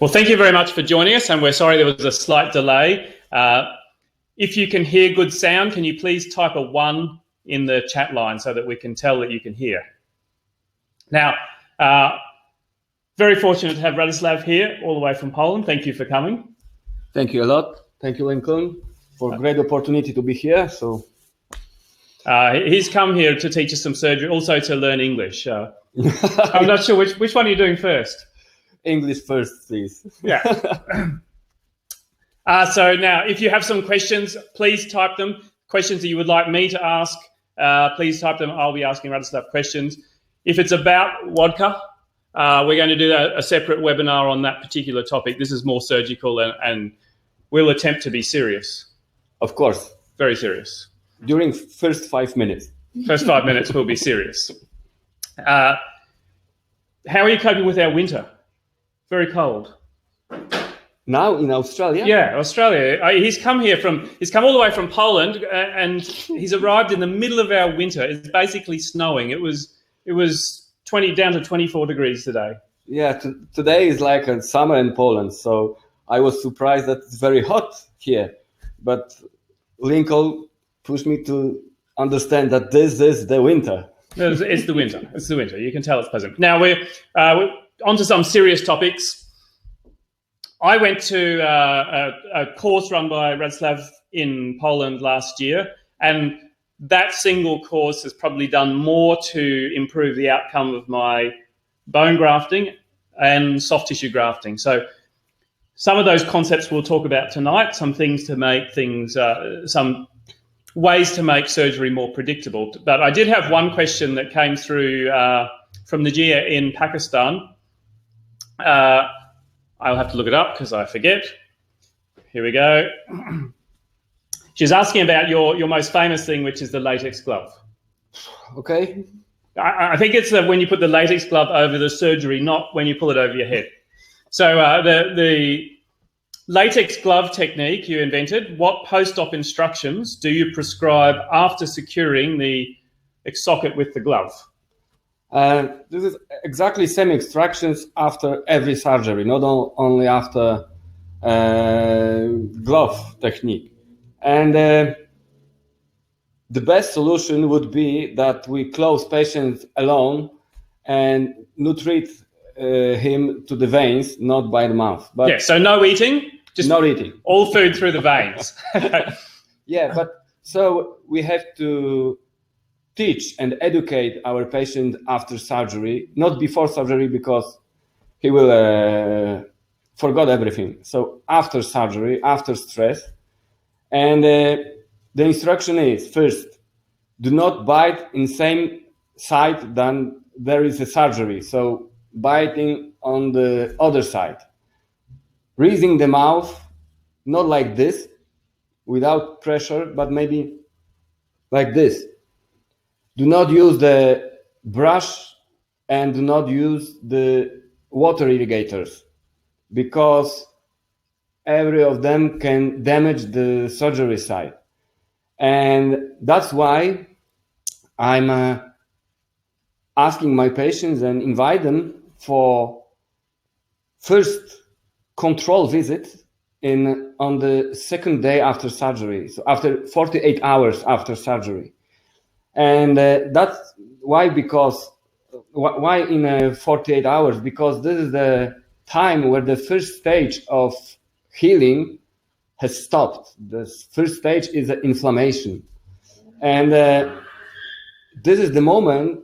Well, thank you very much for joining us, and we're sorry there was a slight delay. If you can hear good sound, can you please type a 1 in the chat line so that we can tell that you can hear? Now, very fortunate to have Radoslaw here, all the way from Poland. Thank you for coming. Thank you a lot. Thank you, Lincoln, for a great opportunity to be here. He's come here to teach us some surgery, also to learn English. I'm not sure which one are you doing first? English first, please. Yeah. So now, if you have some questions, please type them. Questions that you would like me to ask, please type them. I'll be asking Radoslaw questions. If it's about vodka, we're going to do a separate webinar on that particular topic. This is more surgical, and we'll attempt to be serious. Of course. Very serious. During first 5 minutes. First 5 minutes, we'll be serious. How are you coping with our winter? Very cold. Now in Australia? Yeah, Australia. He's come all the way from Poland, and he's arrived in the middle of our winter. It's basically snowing. It was 20 down to 24 degrees today. Yeah, today is like a summer in Poland, so I was surprised that it's very hot here. But Lincoln pushed me to understand that this is the winter. It's the winter. It's the winter. You can tell it's pleasant. Now we're on to some serious topics. I went to a course run by Radoslaw in Poland last year, and that single course has probably done more to improve the outcome of my bone grafting and soft tissue grafting. So some of those concepts we'll talk about tonight, some things to make things, some ways to make surgery more predictable. But I did have one question that came through from Najia in Pakistan. I'll have to look it up because I forget. Here we go. She's asking about your most famous thing, which is the latex glove. Okay. I think it's when you put the latex glove over the surgery, not when you pull it over your head. So the latex glove technique you invented, what post-op instructions do you prescribe after securing the socket with the glove? This is exactly same instructions after every surgery, not only after glove technique. And the best solution would be that we close patient alone and nutrite him to the veins, not by the mouth. But yeah, so no eating, just no eating. All food through the veins. Yeah, but so we have to teach and educate our patient after surgery, not before surgery, because he will forget everything. So after surgery, after stress, and the instruction is, first, do not bite in same side than there is a surgery. So biting on the other side. Raising the mouth, not like this, without pressure, but maybe like this. Do not use the brush and do not use the water irrigators, because every of them can damage the surgery site. And that's why I'm asking my patients and invite them for first control visit on the second day after surgery, so after 48 hours after surgery. And that's why, because why in 48 hours? Because this is the time where the first stage of healing has stopped. The first stage is the inflammation. And this is the moment,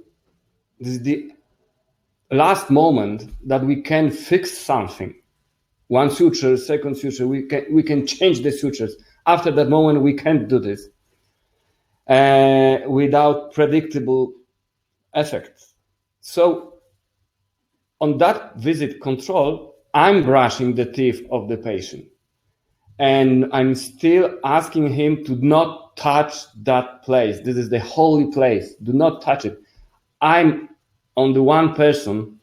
this is the last moment that we can fix something. One suture, second suture, we can change the sutures. After that moment, we can't do this without predictable effects. So on that visit control, I'm brushing the teeth of the patient. And I'm still asking him to not touch that place. This is the holy place. Do not touch it. I'm on the one person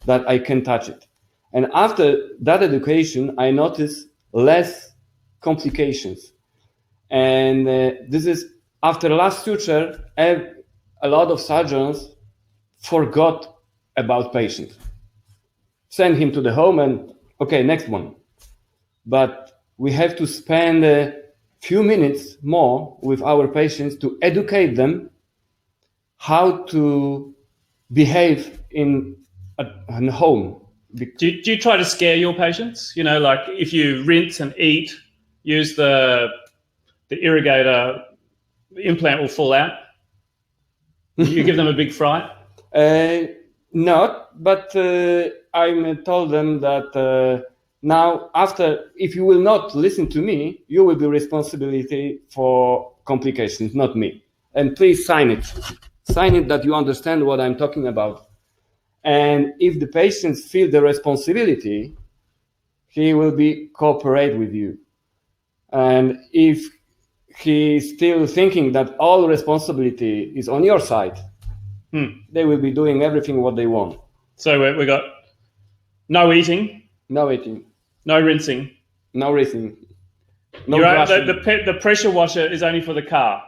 that I can touch it. And after that education, I notice less complications. And this is after last suture, a lot of surgeons forgot about patient. Send him to the home and Okay, next one. But we have to spend a few minutes more with our patients to educate them how to behave in a home. Do you try to scare your patients? You know, like if you rinse and eat, use the irrigator, the implant will fall out. You give them a big fright? Not, but I told them that now, if you will not listen to me, you will be responsibility for complications, not me. And please sign it. Sign it that you understand what I'm talking about. And if the patients feel the responsibility, he will be cooperate with you. And if he's still thinking that all responsibility is on your side, they will be doing everything what they want. So we got no eating, no eating, no rinsing, no rinsing, no the pressure washer is only for the car.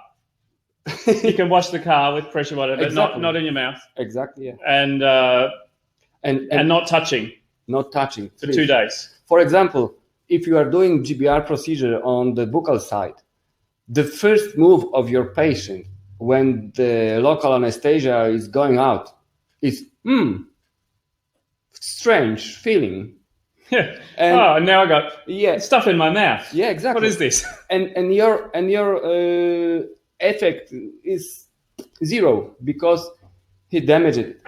You can wash the car with pressure water, but exactly. not in your mouth. Exactly. Yeah. And not touching. Not touching for 2 days. For example, if you are doing GBR procedure on the buccal side, the first move of your patient when the local anesthesia is going out is strange feeling. Yeah. And now I got stuff in my mouth. Yeah, exactly. What is this? And your effect is zero because he damaged it.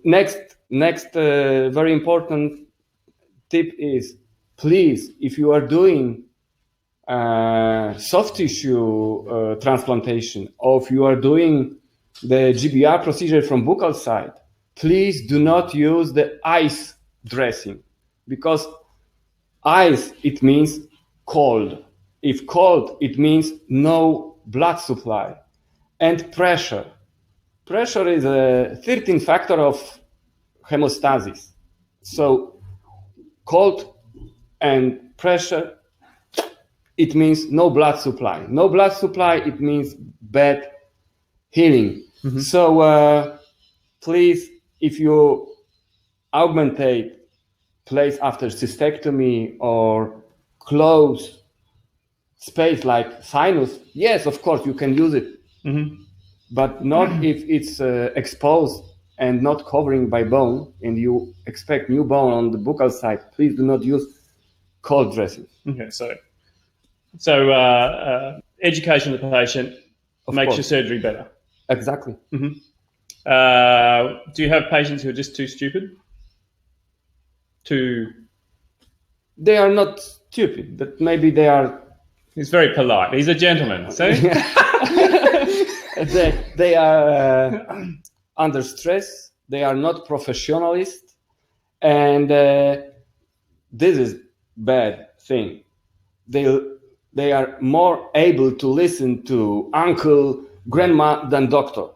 Next very important tip is, please, if you are doing soft tissue transplantation, or if you are doing the GBR procedure from buccal side, please do not use the ice dressing, because ice, it means cold. If cold, it means no blood supply. And pressure. Pressure is a 13th factor of hemostasis. So cold and pressure, it means no blood supply. No blood supply, it means bad healing. Mm-hmm. So please, if you augmentate place after cystectomy or close space like sinus, yes, of course, you can use it. Mm-hmm. But not if it's exposed and not covering by bone, and you expect new bone on the buccal side. Please do not use cold dressing. Okay, so education of the patient makes your surgery better. Exactly. Mm-hmm. Do you have patients who are just too stupid? They are not stupid, but maybe they are. He's very polite. He's a gentleman. See? They are under stress. They are not professionalists, and this is bad thing. They are more able to listen to uncle, grandma than doctor.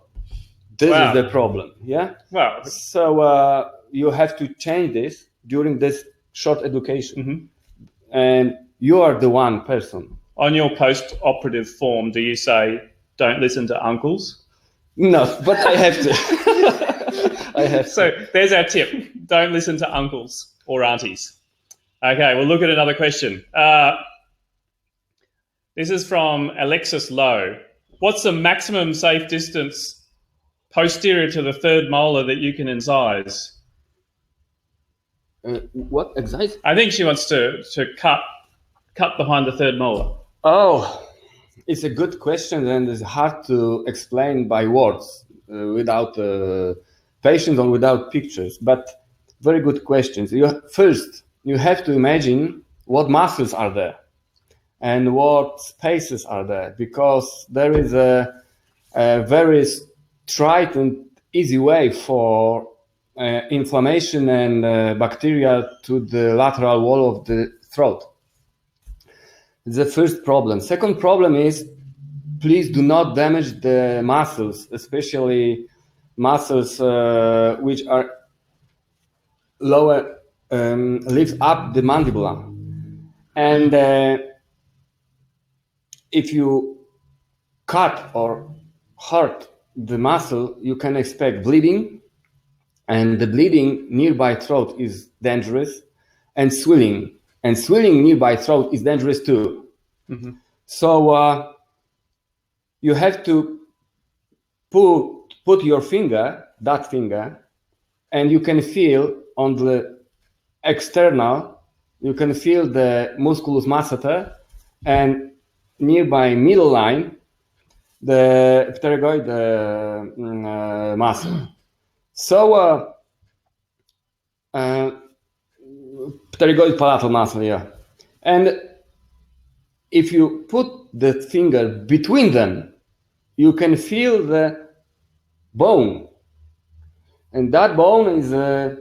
This is the problem. Yeah. Wow. So you have to change this during this short education, mm-hmm. and you are the one person. On your post-operative form, do you say, don't listen to uncles? No, but I have to. I have to. So there's our tip. Don't listen to uncles or aunties. Okay, we'll look at another question. This is from Alexis Lowe. What's the maximum safe distance posterior to the third molar that you can incise? What excise? I think she wants to cut behind the third molar. Oh, it's a good question, and it's hard to explain by words without patients or without pictures. But very good questions. First, you have to imagine what muscles are there and what spaces are there, because there is a very straight and easy way for inflammation and bacteria to the lateral wall of the throat. It's the first problem. Second problem is, please do not damage the muscles, especially muscles which are lower, lift up the mandible. And if you cut or hurt the muscle, you can expect bleeding, and the bleeding nearby throat is dangerous. and swelling. And swelling nearby throat is dangerous too. Mm-hmm. So you have to put your finger, that finger, and you can feel on the external, you can feel the musculus masseter, and nearby middle line, the pterygoid muscle. So pterygoid palatal muscle, yeah. And if you put the finger between them, you can feel the bone. And that bone is a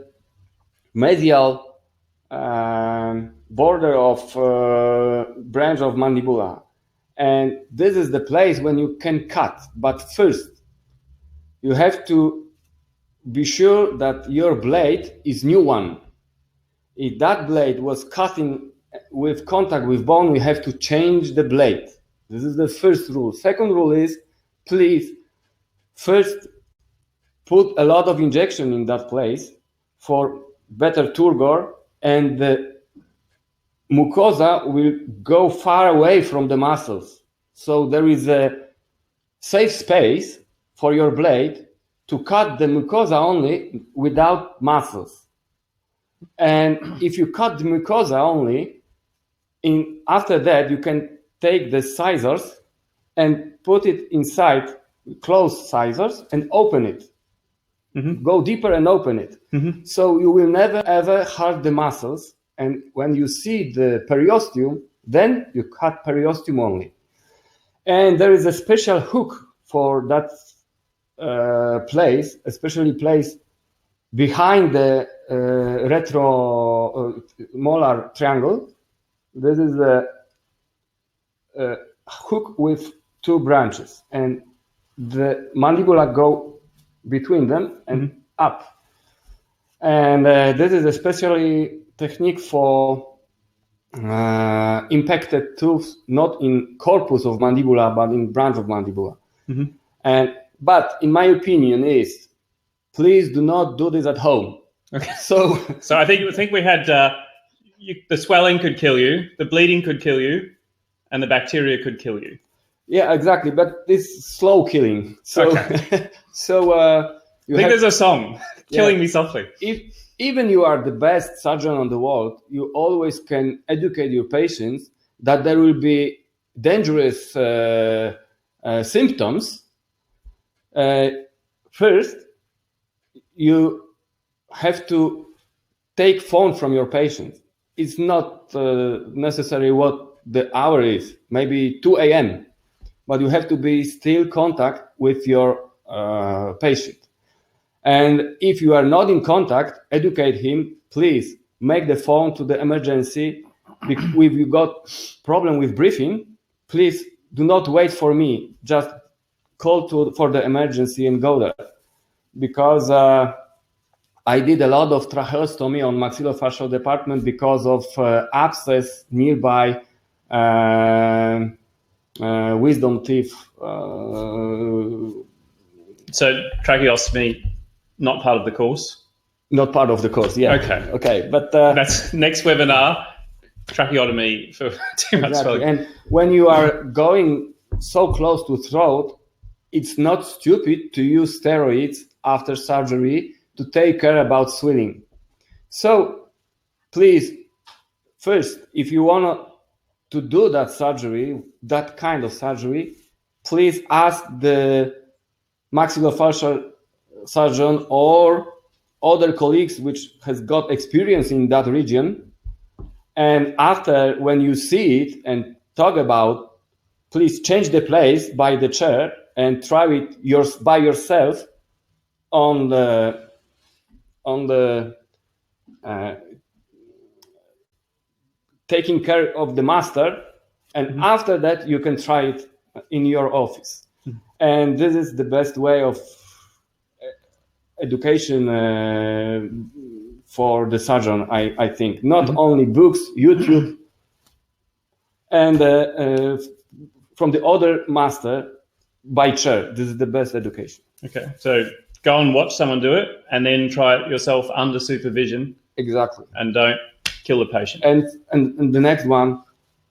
medial border of branch of mandibula. And this is the place when you can cut. But first, you have to be sure that your blade is new one. If that blade was cutting with contact with bone, we have to change the blade. This is the first rule. Second rule is, please, first put a lot of injection in that place for better turgor, and the mucosa will go far away from the muscles. So there is a safe space for your blade to cut the mucosa only without muscles. And if you cut the mucosa only, after that you can take the scissors and put it inside, close scissors, and open it. Mm-hmm. Go deeper and open it. Mm-hmm. So you will never ever hurt the muscles. And when you see the periosteum, then you cut periosteum only. And there is a special hook for that place, especially place behind the retromolar triangle. This is a hook with two branches, and the mandibula go between them and up. And this is especially technique for impacted tooth, not in corpus of mandibula, but in branch of mandibula. Mm-hmm. But in my opinion is, please do not do this at home. Okay. So I think we had the swelling could kill you, the bleeding could kill you, and the bacteria could kill you. Yeah, exactly. But this slow killing. So okay. You I think there's a song, Killing Me Softly. If even you are the best surgeon on the world, you always can educate your patients that there will be dangerous symptoms. First, you have to take phone from your patient. It's not necessary what the hour is, maybe 2 a.m., but you have to be still contact with your patient. And if you are not in contact, educate him, please make the phone to the emergency. If you got problem with breathing, please do not wait for me. Just call for the emergency and go there. Because I did a lot of tracheostomy on maxillofacial department because of abscess nearby wisdom teeth. So tracheostomy, not part of the course? Not part of the course, yeah. Okay, but that's next webinar, tracheotomy for too much swelling. And when you are going so close to throat, it's not stupid to use steroids after surgery to take care about swelling. So please, first, if you want to do that surgery, that kind of surgery, please ask the maxillofacial surgeon or other colleagues which has got experience in that region. And after, when you see it and talk about, please change the place by the chair and try it by yourself on the taking care of the master, and after that you can try it in your office. And this is the best way of education for the surgeon, I think. Not only books, YouTube, and from the other master by chair. This is the best education. Okay, so go and watch someone do it, and then try it yourself under supervision. Exactly. And don't kill the patient. And the next one,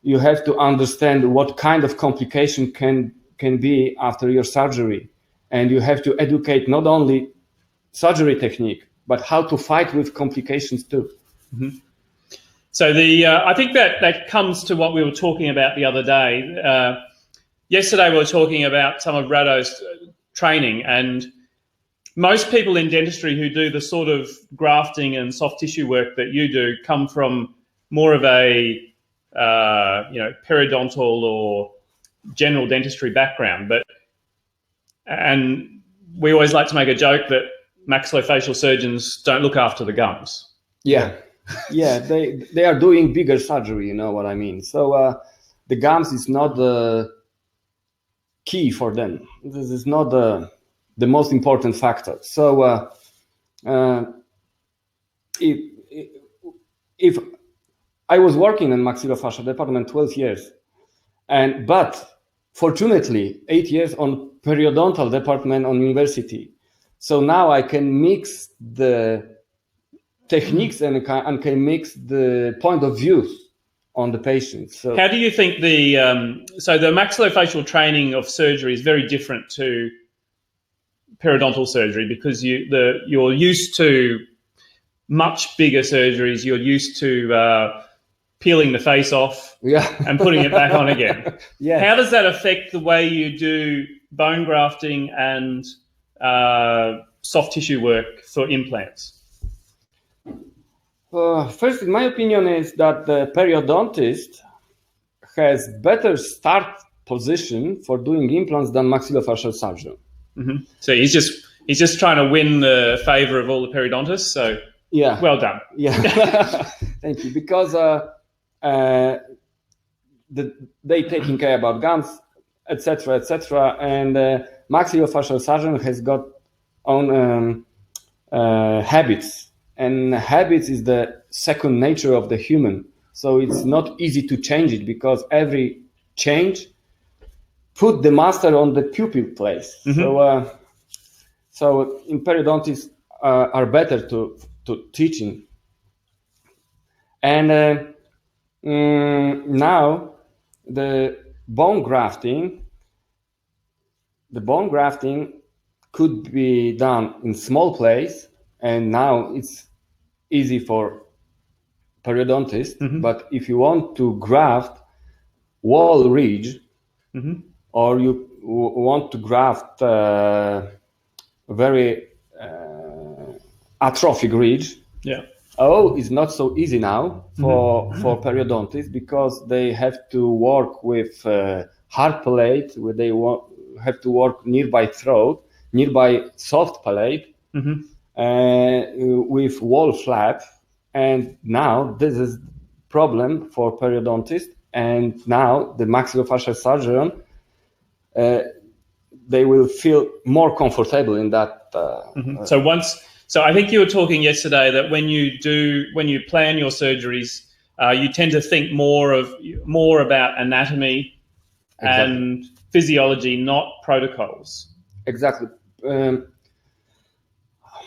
you have to understand what kind of complication can be after your surgery. And you have to educate not only surgery technique, but how to fight with complications too. Mm-hmm. So I think that comes to what we were talking about the other day. Yesterday we were talking about some of Rado's training, and most people in dentistry who do the sort of grafting and soft tissue work that you do come from more of a periodontal or general dentistry background. And we always like to make a joke that maxillofacial surgeons don't look after the gums. Yeah. Yeah, they are doing bigger surgery, you know what I mean. So the gums is not the key for them. This is not the most important factor. So if I was working in maxillofacial department 12 years, but fortunately 8 years on periodontal department on university. So now I can mix the techniques and can mix the point of views on the patient. So how do you think the maxillofacial training of surgery is very different to periodontal surgery, because you're used to much bigger surgeries. You're used to peeling the face off and putting it back on again. Yeah. How does that affect the way you do bone grafting and soft tissue work for implants? First, in my opinion, is that the periodontist has better start position for doing implants than maxillofacial surgeon. Mm-hmm. So he's just trying to win the favor of all the periodontists. So yeah, well done. Yeah, thank you. Because they taking care about gums, etc., etc., and maxillofacial surgeon has got own habits. And habits is the second nature of the human. So it's not easy to change it, because every change put the master on the pupil place. Mm-hmm. So in periodontists are better to teaching. And now the bone grafting could be done in small place, and now it's easy for periodontists. Mm-hmm. But if you want to graft wall ridge, mm-hmm. or you want to graft very atrophic ridge, it's not so easy now for periodontists, because they have to work with hard palate, where they have to work nearby throat, nearby soft palate, mm-hmm. With wall flap. And now this is problem for periodontists. And now the maxillofacial surgeon, they will feel more comfortable in that. Mm-hmm. So I think you were talking yesterday that when you plan your surgeries, you tend to think more about anatomy and physiology, not protocols. Exactly.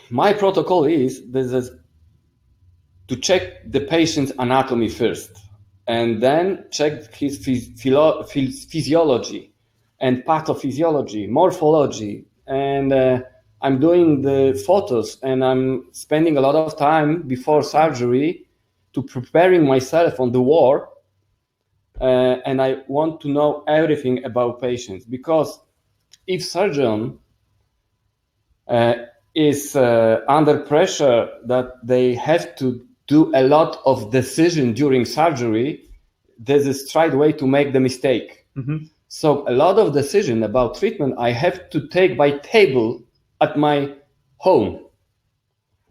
My protocol is to check the patient's anatomy first, and then check his physiology and pathophysiology, morphology. And I'm doing the photos, and I'm spending a lot of time before surgery to preparing myself on the ward. And I want to know everything about patients, because if surgeon is under pressure that they have to do a lot of decision during surgery, there's a straight way to make the mistake. Mm-hmm. So a lot of decision about treatment I have to take by table at my home.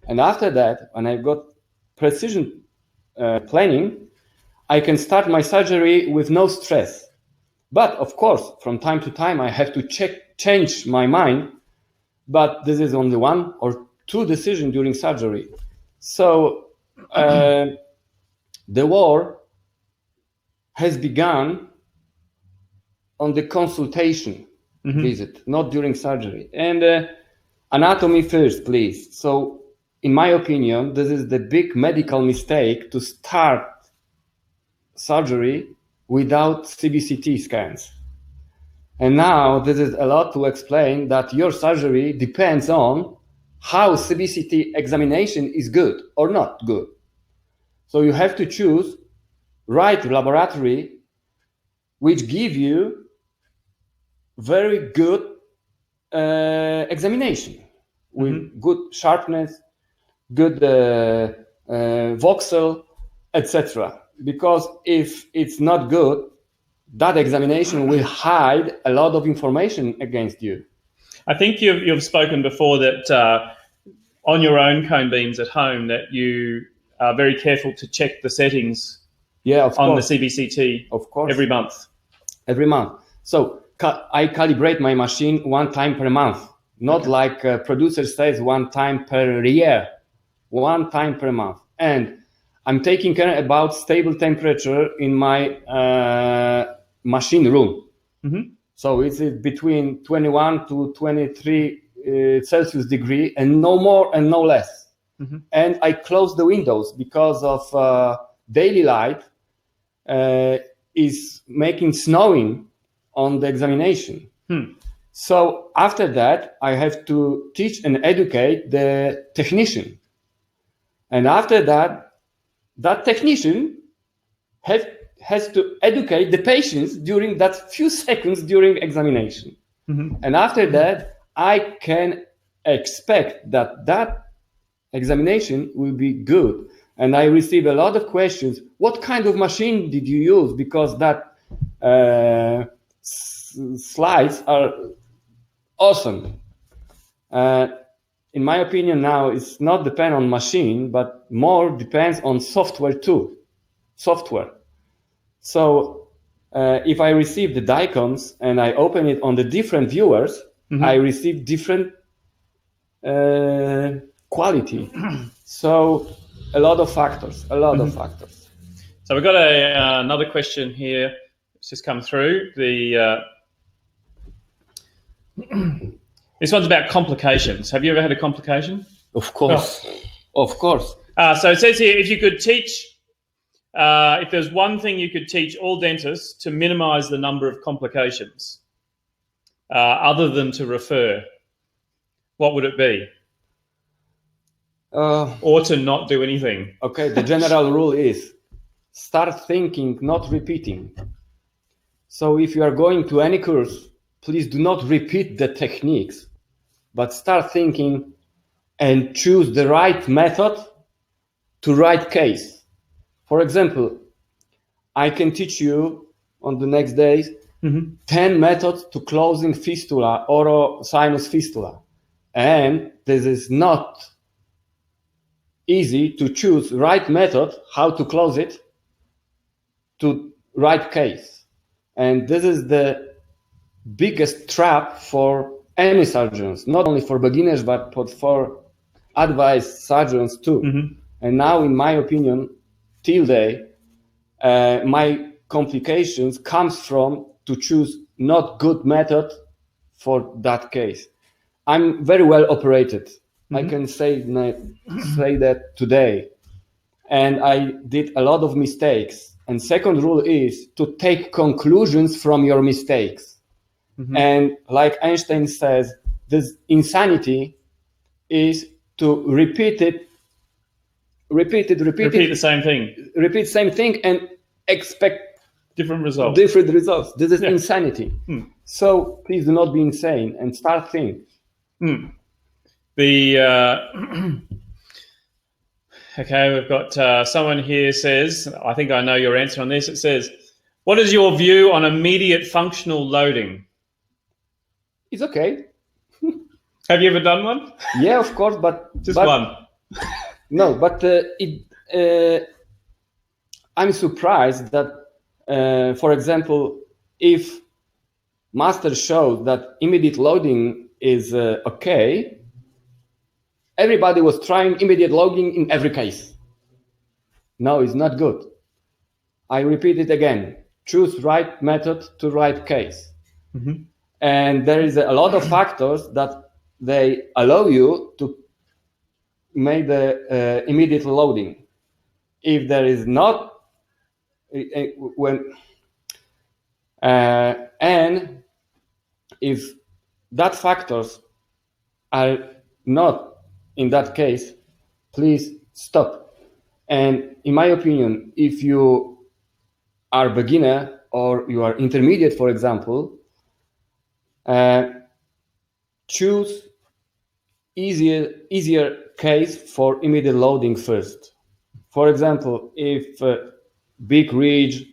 And after that, when I've got precision planning, I can start my surgery with no stress. But of course, from time to time, I have to change my mind. But this is only 1 or 2 decisions during surgery. So the war has begun on the consultation mm-hmm. visit, not during surgery. And anatomy first, please. So in my opinion, this is the big medical mistake to start surgery without CBCT scans. And now this is a lot to explain that your surgery depends on how CBCT examination is good or not good. So you have to choose right laboratory which give you very good examination with good sharpness, good voxel, etc. Because if it's not good, that examination will hide a lot of information against you. I think you've spoken before that on your own cone beams at home that you are very careful to check the settings on the CBCT every month. Every month. So I calibrate my machine 1 time per month, not like a producer says 1 time per year, 1 time per month. And I'm taking care about stable temperature in my machine room. So it's between 21 to 23 Celsius degree and no more and no less. And I close the windows because of daily light is making snowing on the examination. So after that, I have to teach and educate the technician. And after that, that technician has to educate the patients during that few seconds during examination. And after that, I can expect that examination will be good. And I receive a lot of questions. What kind of machine did you use? Because that slides are awesome. In my opinion now, it's not depend on machine, but more depends on software too. Software. So if I receive the DICOMs and I open it on the different viewers, I receive different quality. So a lot of factors, So we've got another question here. It's just come through. This one's about complications. Have you ever had a complication? Of course, of course. So it says here, if you could teach, if there's one thing you could teach all dentists to minimize the number of complications, other than to refer, what would it be? Or to not do anything? Okay, the general rule is start thinking, not repeating. So if you are going to any course, please do not repeat the techniques, but start thinking and choose the right method to right case. For example, I can teach you on the next days 10 methods to closing fistula, orosinus fistula. And this is not easy to choose right method, how to close it to right case. And this is the biggest trap for any surgeons, not only for beginners, but for advanced surgeons too. And now, in my opinion, till day, my complications comes from to choose not good method for that case. I'm very well operated. I can say that today. And I did a lot of mistakes. And second rule is to take conclusions from your mistakes. And like Einstein says, this insanity is to repeat the same thing and expect different results. This is insanity. So please do not be insane and start thinking. Okay, we've got someone here says, I think I know your answer on this. It says, what is your view on immediate functional loading? It's okay. Have you ever done one? Yeah, of course, but one. No, but I'm surprised that, for example, if master showed that immediate loading is okay, everybody was trying immediate loading in every case. No, it's not good. I repeat it again. Choose right method to right case. And there is a lot of factors that they allow you to made the immediate loading. If there is not, and if that factors are not in that case, please stop. And in my opinion, if you are beginner or you are intermediate, for example, choose easier case for immediate loading first. For example, if big ridge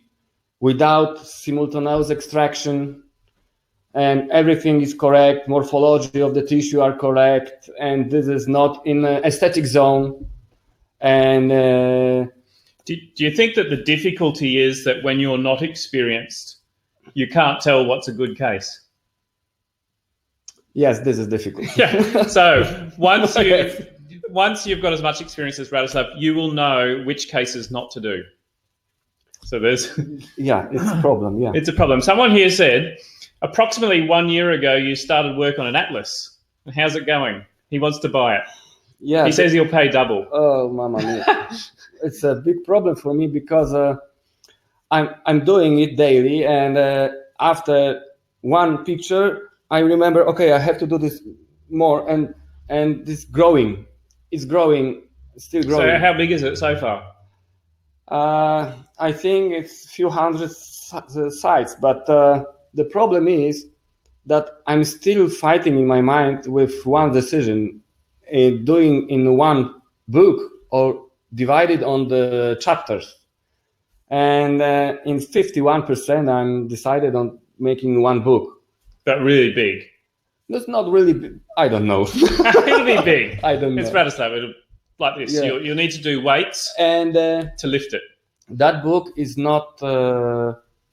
without simultaneous extraction and everything is correct, morphology of the tissue are correct, and this is not in an aesthetic zone. And do you think that the difficulty is that when you're not experienced, you can't tell what's a good case? Yes, this is difficult. Yeah. So once you've got as much experience as Radoslaw, you will know which cases not to do. So there's yeah, it's a problem. Yeah, it's a problem. Someone here said, approximately 1 year ago, you started work on an atlas. How's it going? He wants to buy it. Yeah, he says he'll pay double. Oh, mama mia! It's a big problem for me because I'm doing it daily, and after one picture, I remember, okay, I have to do this more, and this growing, it's growing, still growing. So how big is it so far? I think it's a few hundred sites, but the problem is that I'm still fighting in my mind with one decision, doing in one book or divided on the chapters. And in 51%, I'm decided on making one book. But really big. That's not really big. I don't know. It'll be big. I don't know. It's Radoslaw. It'll like this. Yeah. You'll need to do weights and to lift it. That book is not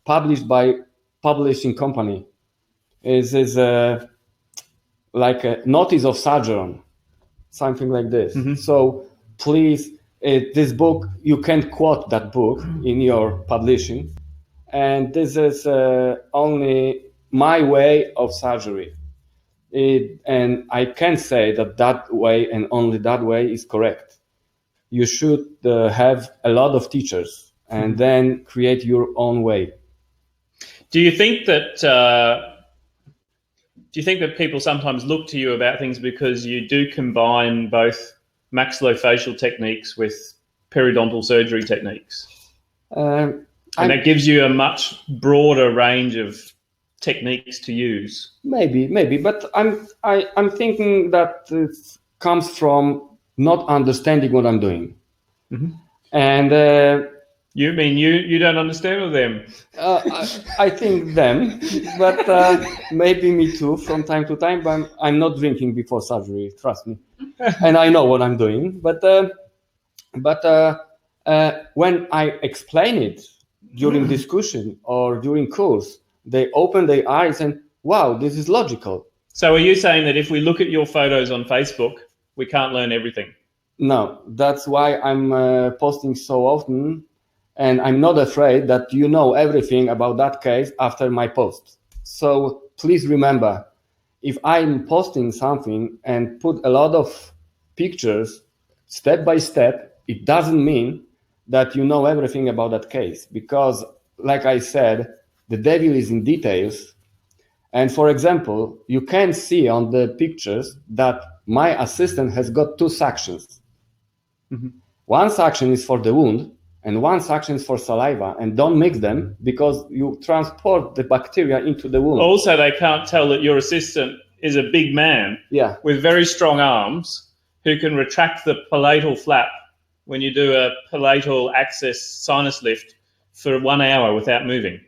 published by publishing company. It is like a notice of sojourn, something like this. Mm-hmm. So please, this book, you can't quote that book in your publishing. And this is only my way of surgery. And I can say that way and only that way is correct. You should have a lot of teachers and then create your own way. Do you think that people sometimes look to you about things because you do combine both maxillofacial techniques with periodontal surgery techniques? And that gives you a much broader range of techniques to use. Maybe, but I'm thinking that it comes from not understanding what I'm doing. Mm-hmm. And you mean you don't understand or them? I think them, but maybe me too from time to time. But I'm not drinking before surgery, trust me, and I know what I'm doing. But when I explain it during discussion or during course, they open their eyes and wow, this is logical. So are you saying that if we look at your photos on Facebook, we can't learn everything? No, that's why I'm posting so often, and I'm not afraid that you know everything about that case after my post. So please remember, if I'm posting something and put a lot of pictures step by step, it doesn't mean that you know everything about that case, because like I said, the devil is in details. And for example, you can see on the pictures that my assistant has got two suctions. Mm-hmm. One suction is for the wound and one suction is for saliva, and don't mix them because you transport the bacteria into the wound. Also, they can't tell that your assistant is a big man with very strong arms who can retract the palatal flap when you do a palatal access sinus lift for 1 hour without moving.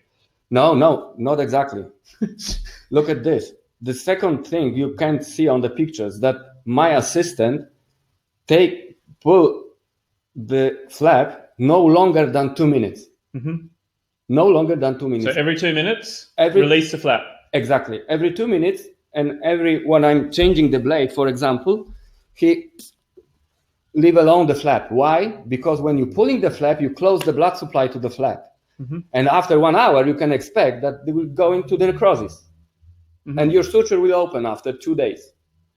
No, not exactly. Look at this. The second thing you can see on the pictures that my assistant pull the flap no longer than 2 minutes. Mm-hmm. No longer than 2 minutes. So every 2 minutes, release the flap. Exactly. Every 2 minutes, and when I'm changing the blade, for example, he leave alone the flap. Why? Because when you're pulling the flap, you close the blood supply to the flap. Mm-hmm. And after 1 hour, you can expect that they will go into the necrosis. Mm-hmm. And your suture will open after 2 days.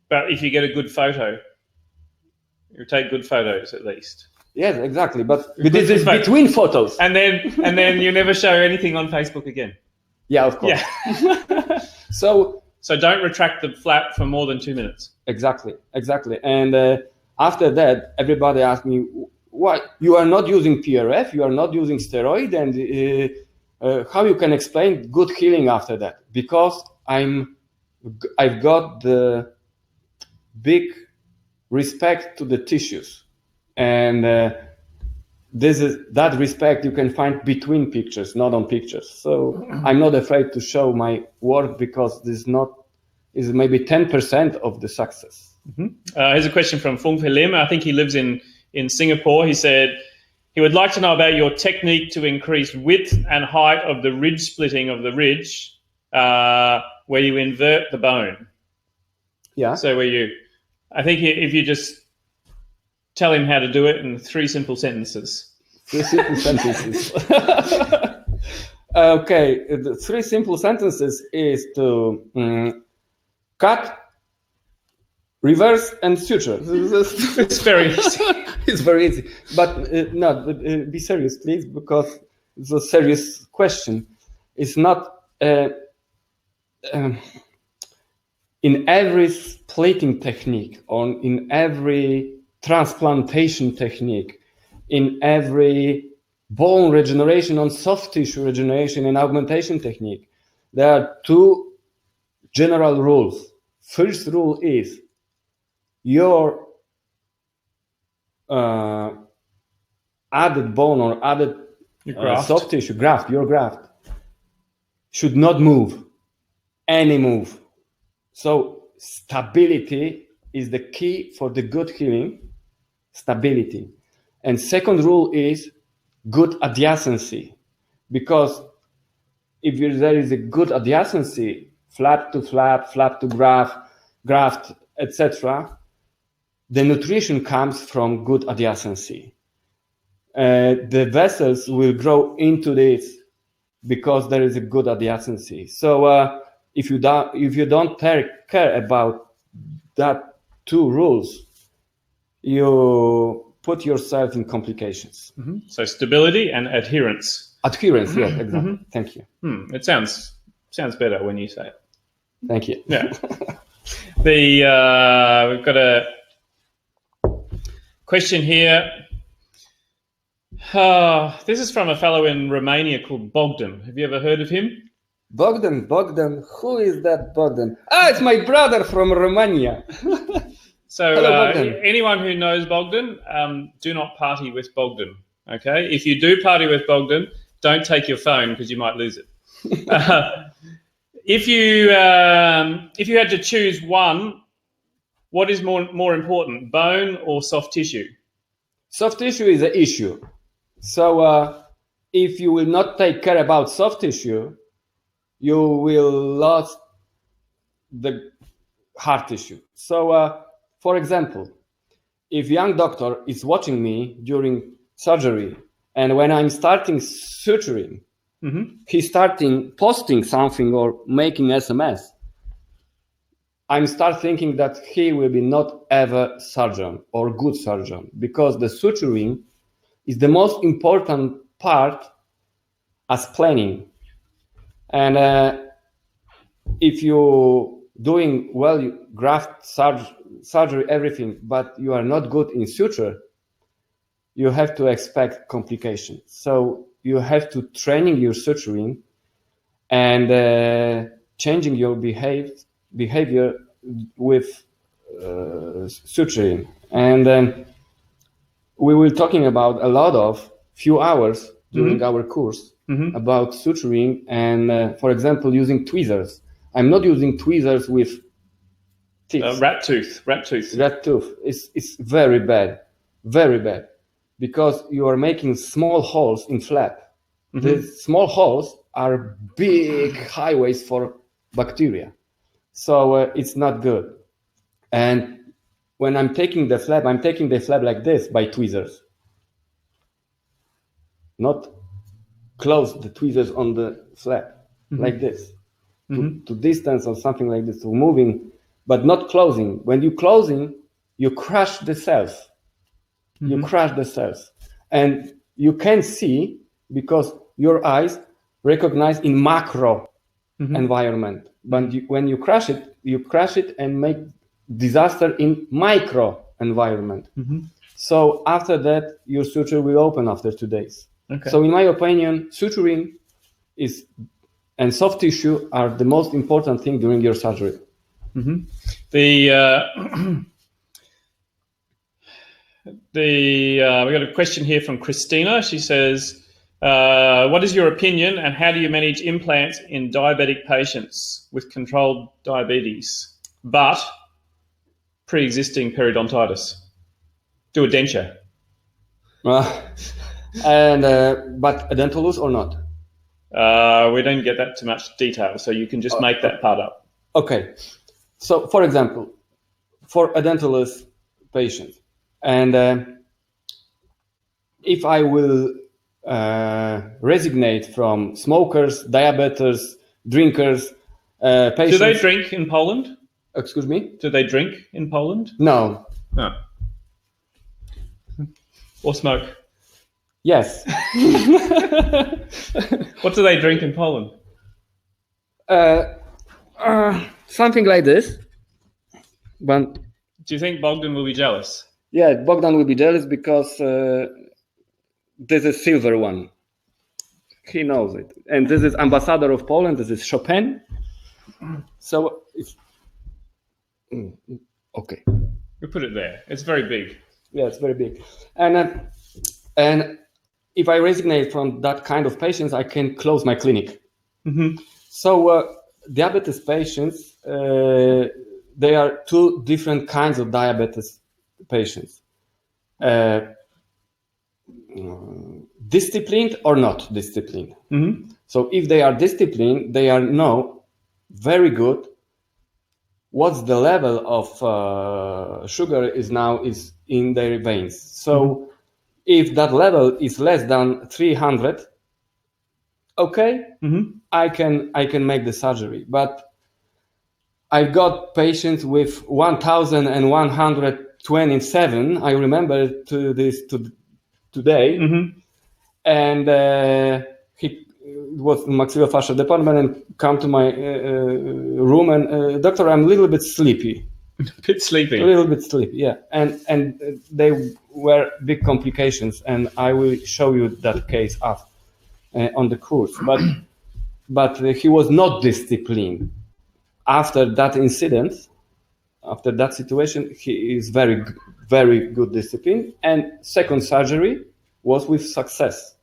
But if you get a good photo, You take good photos at least. Yes, exactly. But this is between photos. And then you never show anything on Facebook again. Yeah, of course. Yeah. So don't retract the flap for more than 2 minutes. Exactly. And after that, everybody asked me, why you are not using PRF, you are not using steroid, and how you can explain good healing after that? Because I've got the big respect to the tissues, and that respect you can find between pictures, not on pictures. So I'm not afraid to show my work, because this is maybe 10% of the success. Here's a question from Fung Phe Lim. I think he lives in Singapore. He said he would like to know about your technique to increase width and height of the ridge splitting of the ridge, where you invert the bone. Yeah. So I think if you just tell him how to do it in 3 simple sentences. 3 simple sentences. Okay, the 3 simple sentences is to cut, reverse, and suture. It's very easy. It's very easy. But be serious, please, because it's a serious question. It's not in every splitting technique, or in every transplantation technique, in every bone regeneration, on soft tissue regeneration and augmentation technique, there are 2 general rules. First rule is your added bone or added soft tissue, your graft, should not move, any move. So stability is the key for the good healing, stability. And second rule is good adjacency, because if there is a good adjacency, flap to flap, flap to graft, etc., the nutrition comes from good adjacency. The vessels will grow into this because there is a good adjacency. So if you don't care about that 2 rules, you put yourself in complications. So stability and adherence. Adherence, yes, exactly. Thank you. It sounds better when you say it. Thank you. Yeah. We've got a question here. This is from a fellow in Romania called Bogdan. Have you ever heard of him? Bogdan. Who is that Bogdan? It's my brother from Romania. So Hello, anyone who knows Bogdan, do not party with Bogdan. Okay, if you do party with Bogdan, don't take your phone because you might lose it. If you had to choose one, what is more important, bone or soft tissue? Soft tissue is an issue. So if you will not take care about soft tissue, you will lose the hard tissue. So for example, if young doctor is watching me during surgery, and when I'm starting suturing, he's starting posting something or making SMS, I'm start thinking that he will be not ever surgeon or good surgeon, because the suturing is the most important part as planning. And if you doing well, you graft, surgery, everything, but you are not good in suture, you have to expect complications. So you have to training your suturing and changing your behavior with suturing. And then we will talking about a lot of few hours during our course about suturing and, for example, using tweezers. I'm not using tweezers with teeth. Rat tooth. Rat tooth. It's very bad, because you are making small holes in flap. The small holes are big highways for bacteria. So it's not good. And when I'm taking the flap like this by tweezers. Not close the tweezers on the flap like this. To distance or something like this, to moving, but not closing. When you closing, you crush the cells. You crush the cells. And you can see because your eyes recognize in macro environment. But when you crush it and make disaster in micro environment. So after that, your suture will open after 2 days. Okay. So in my opinion, suturing and soft tissue are the most important thing during your surgery. We got a question here from Christina. She says, what is your opinion and how do you manage implants in diabetic patients with controlled diabetes but pre-existing periodontitis? Do a denture. But a dentalus or not? We don't get that too much detail, so you can just make that part up. Okay. So, for example, for a dentalus patient, and if I will resignate from smokers, diabetes, drinkers, patients... Do they drink in Poland? Excuse me? Do they drink in Poland? No. No. Or smoke? Yes. What do they drink in Poland? Something like this. But do you think Bogdan will be jealous? Yeah, Bogdan will be jealous because this is silver one. He knows it. And this is ambassador of Poland. This is Chopin. So, okay. We put it there. It's very big. Yeah, it's very big. And if I resignate from that kind of patients, I can close my clinic. So diabetes patients, they are two different kinds of diabetes patients. Disciplined or not disciplined. So if they are disciplined, they know very good what's the level of sugar is in their veins. So if that level is less than 300, okay, I can make the surgery. But I've got patients with 1,127. I remember today, and he was in maxillofacial department and come to my room and doctor, I'm a little bit sleepy. A little bit sleepy, yeah. And they were big complications, and I will show you that case on the course. But he was not disciplined. After that incident, after that situation, he is very, very good discipline. And second surgery was with success.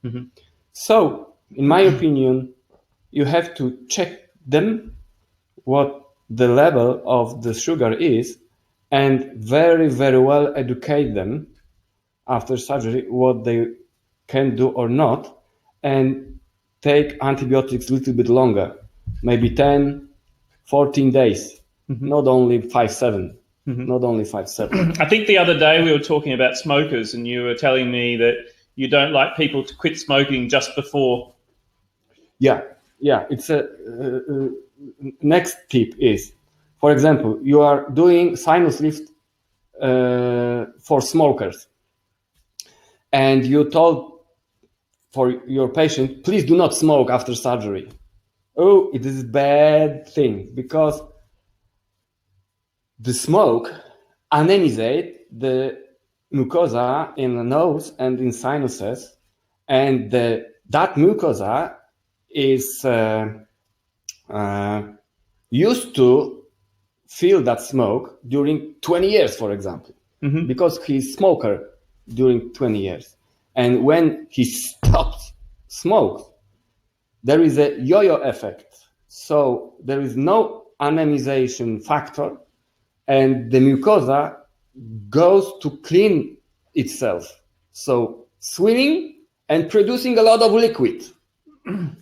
So, in my opinion, you have to check them what the level of the sugar is, and very, very well educate them after surgery what they can do or not, and take antibiotics a little bit longer, maybe 10, 14 days, not only 5-7. Not only 5-7. I think the other day we were talking about smokers, and you were telling me that you don't like people to quit smoking just before. Yeah. It's a next tip is, for example, you are doing sinus lift for smokers, and you told for your patient, please do not smoke after surgery. Oh, it is a bad thing because the smoke anemizate the mucosa in the nose and in sinuses, and that mucosa is used to feel that smoke during 20 years, for example, because he's smoker during 20 years. And when he stops smoke, there is a yo-yo effect. So there is no anemization factor, and the mucosa goes to clean itself. So swimming and producing a lot of liquid.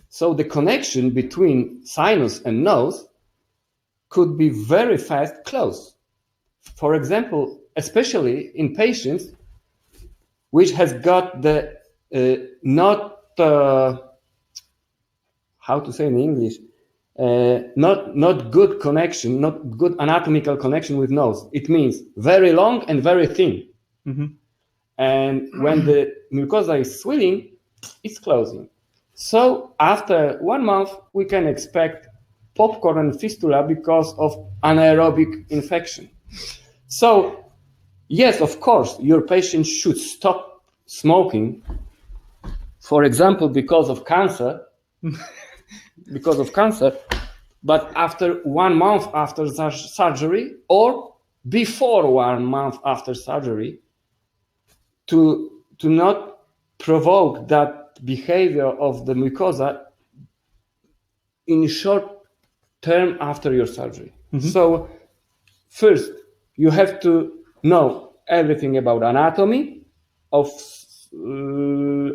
So the connection between sinus and nose could be very fast close. For example, especially in patients which has got the how to say in English, not good connection, not good anatomical connection with nose. It means very long and very thin. And when the mucosa is swelling, it's closing. So after 1 month, we can expect popcorn fistula because of anaerobic infection. So yes, of course, your patient should stop smoking, for example, because of cancer, but after 1 month after surgery or before 1 month after surgery, to not provoke that behavior of the mucosa in short term after your surgery. So first, you have to know everything about anatomy of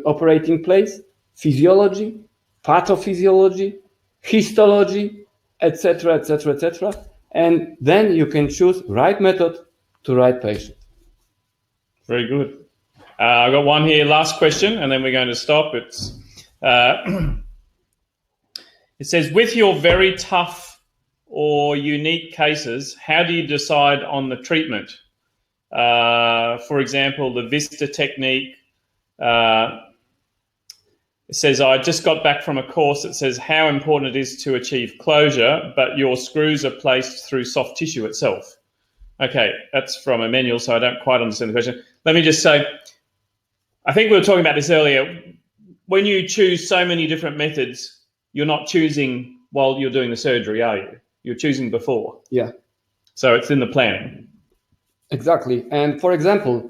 operating place, physiology, pathophysiology, histology, etc., etc., etc. And then you can choose right method to right patient. Very good. I've got one here, last question, and then we're going to stop. It's it says, with your very tough or unique cases, how do you decide on the treatment? For example, the Vista technique. It says, I just got back from a course that says how important it is to achieve closure, but your screws are placed through soft tissue itself. Okay, that's from Emmanuel, so I don't quite understand the question. Let me just say, I think we were talking about this earlier. When you choose so many different methods, you're not choosing while you're doing the surgery, are you? You're choosing before. Yeah. So it's in the plan. Exactly. And for example,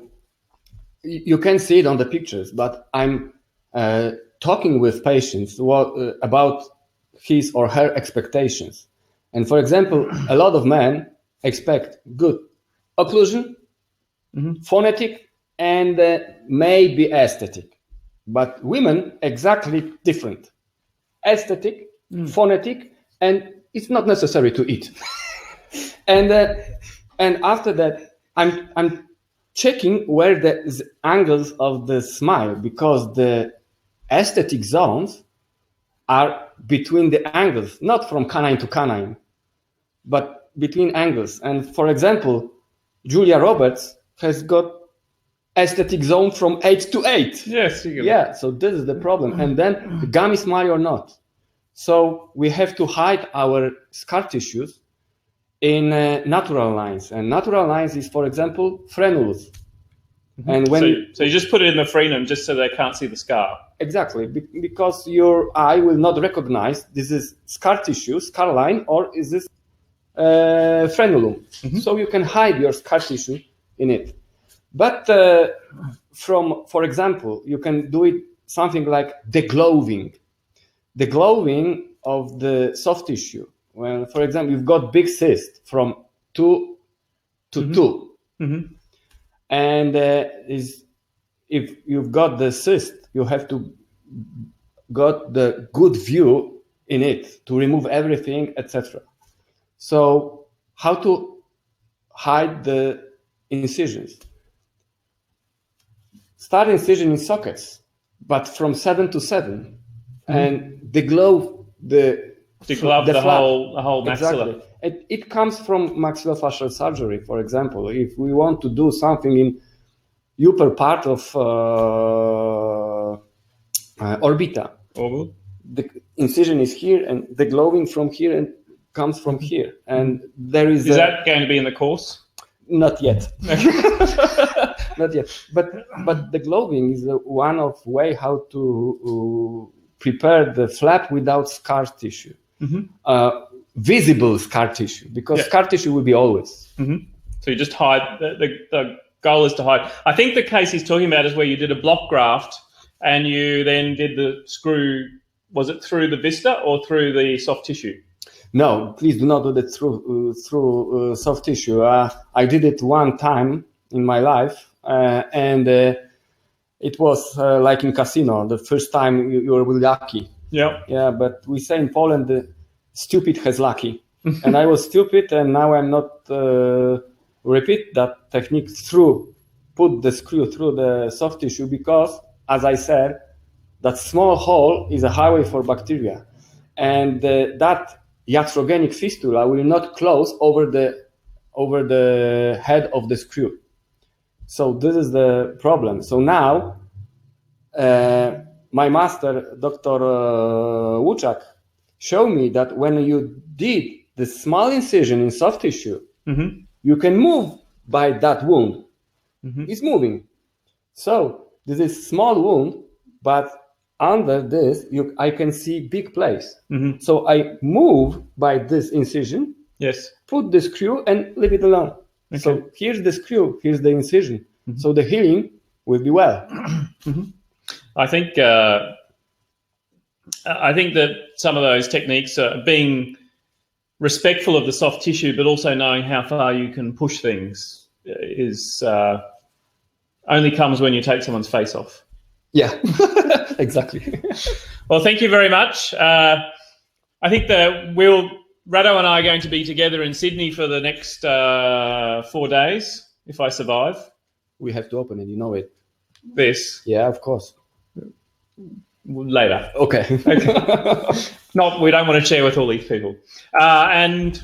you can see it on the pictures, but I'm talking with patients about his or her expectations. And for example, a lot of men expect good occlusion, phonetic, and maybe aesthetic. But women, exactly different. Aesthetic, phonetic, and it's not necessary to eat. And after that, I'm checking where the angles of the smile, because the aesthetic zones are between the angles, not from canine to canine, but between angles. And for example, Julia Roberts has got aesthetic zone from 8 to 8. Yes. Yeah, so this is the problem. And then the gummy smile or not. So we have to hide our scar tissues in natural lines. And natural lines is, for example, frenulus. And when so you just put it in the frenum just so they can't see the scar. Exactly, because your eye will not recognize this is scar tissue, scar line, or is this frenulum. So you can hide your scar tissue in it. But for example, you can do it something like degloving. Degloving of the soft tissue. When, for example, you've got big cyst from 2 to 2. And if you've got the cyst, you have to got the good view in it to remove everything, etc. So how to hide the incisions? Start incision in sockets, but from 7 to 7, and deglove the whole maxilla. Exactly. It comes from maxillofacial surgery, for example. If we want to do something in upper part of orbita, the incision is here, and the glowing from here and comes from here. And there is that going to be in the course? Not yet. Not yet. But the glowing is one of way how to prepare the flap without scar tissue. Visible scar tissue, because scar tissue will be always. So you just hide. The goal is to hide. I think the case he's talking about is where you did a block graft and you then did the screw. Was it through the vista or through the soft tissue? No, please do not do that through soft tissue. I did it one time in my life, and it was like in casino. The first time you were lucky. Yeah. But we say in Poland, the stupid has lucky, and I was stupid, and now I'm not repeat that technique put the screw through the soft tissue, because, as I said, that small hole is a highway for bacteria, and that iatrogenic fistula will not close over the head of the screw. So this is the problem. So now, my master, Dr. Łuczak, showed me that when you did the small incision in soft tissue, you can move by that wound. It's moving. So this is small wound, but under this, I can see big place. So I move by this incision, put the screw and leave it alone. Okay. So here's the screw, here's the incision. So the healing will be well. I think that some of those techniques are being respectful of the soft tissue, but also knowing how far you can push things is only comes when you take someone's face off. Yeah, exactly. Well, thank you very much. I think that Rado and I are going to be together in Sydney for the next 4 days, if I survive. We have to open it, you know it. This? Yeah, of course. Later. Okay. We don't want to share with all these people. And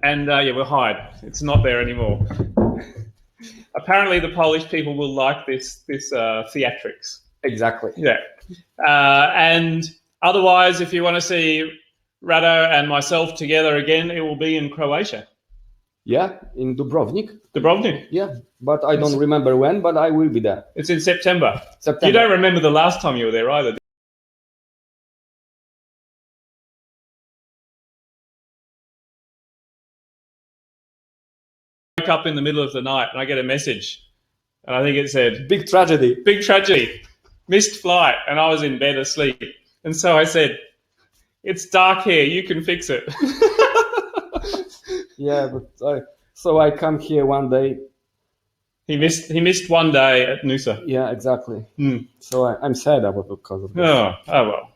we'll hide. It's not there anymore. Apparently, the Polish people will like this theatrics. Exactly. Yeah. And otherwise, if you want to see Rado and myself together again, it will be in Croatia. Yeah, in Dubrovnik. Dubrovnik? Yeah, but I don't remember when, but I will be there. It's in September. You don't remember the last time you were there either. I wake up in the middle of the night and I get a message. And I think it said, big tragedy. Big tragedy. Missed flight. And I was in bed asleep. And so I said, it's dark here. You can fix it. Yeah, but so I come here one day. He missed 1 day at Noosa. Yeah, exactly. So I'm sad about because of this. Oh well.